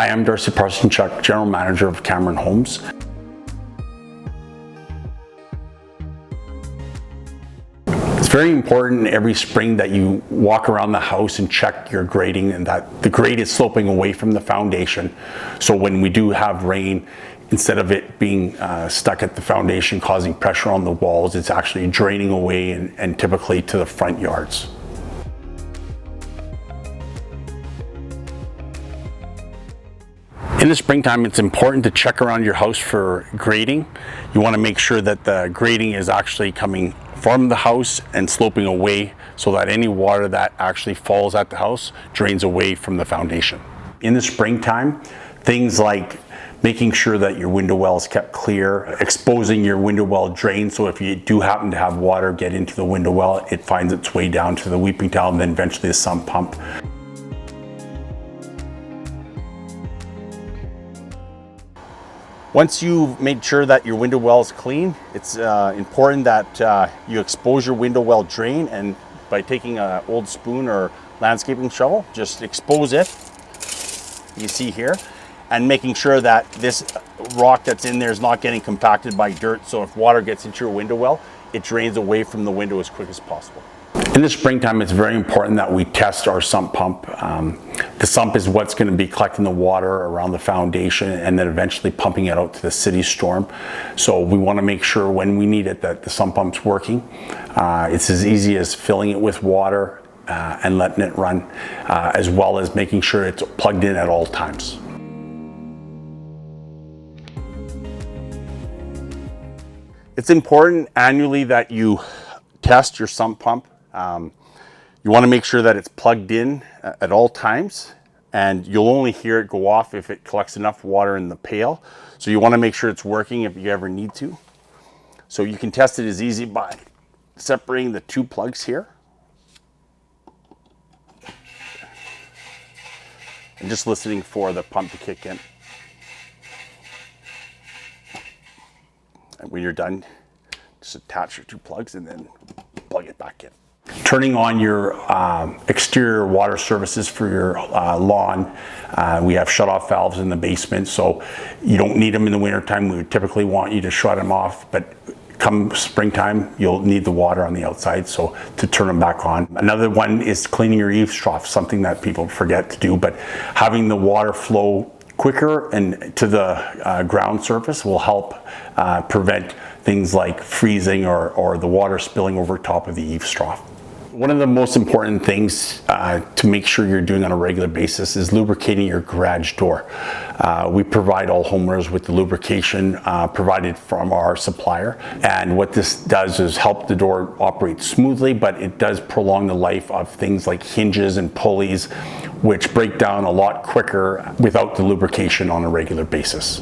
Hi, I'm Darcy Parsonchuk, General Manager of Cameron Homes. It's very important every spring that you walk around the house and check your grading and that the grade is sloping away from the foundation. So when we do have rain, instead of it being stuck at the foundation causing pressure on the walls, it's actually draining away and typically to the front yards. In the springtime, it's important to check around your house for grading. You want to make sure that the grading is actually coming from the house and sloping away so that any water that actually falls at the house drains away from the foundation. In the springtime, things like making sure that your window well is kept clear, exposing your window well drain so if you do happen to have water get into the window well, it finds its way down to the weeping tile and then eventually the sump pump. Once you've made sure that your window well is clean, it's important that you expose your window well drain, and by taking an old spoon or landscaping shovel, just expose it, you see here, and making sure that this rock that's in there is not getting compacted by dirt, so if water gets into your window well, it drains away from the window as quick as possible. In the springtime, it's very important that we test our sump pump. The sump is what's going to be collecting the water around the foundation and then eventually pumping it out to the city storm. So we want to make sure when we need it that the sump pump's working. It's as easy as filling it with water and letting it run, as well as making sure it's plugged in at all times. It's important annually that you test your sump pump. You want to make sure that it's plugged in at all times, and you'll only hear it go off if it collects enough water in the pail. So you want to make sure it's working if you ever need to. So you can test it as easy by separating the two plugs here and just listening for the pump to kick in. And when you're done, just attach your two plugs and then plug it back in. Turning on your exterior water services for your lawn. We have shut-off valves in the basement, so you don't need them in the wintertime. We would typically want you to shut them off, but come springtime, you'll need the water on the outside, so to turn them back on. Another one is cleaning your eaves trough, something that people forget to do, but having the water flow quicker and to the ground surface will help prevent things like freezing or the water spilling over top of the eaves trough. One of the most important things to make sure you're doing on a regular basis is lubricating your garage door. We provide all homeowners with the lubrication provided from our supplier, and what this does is help the door operate smoothly, but it does prolong the life of things like hinges and pulleys, which break down a lot quicker without the lubrication on a regular basis.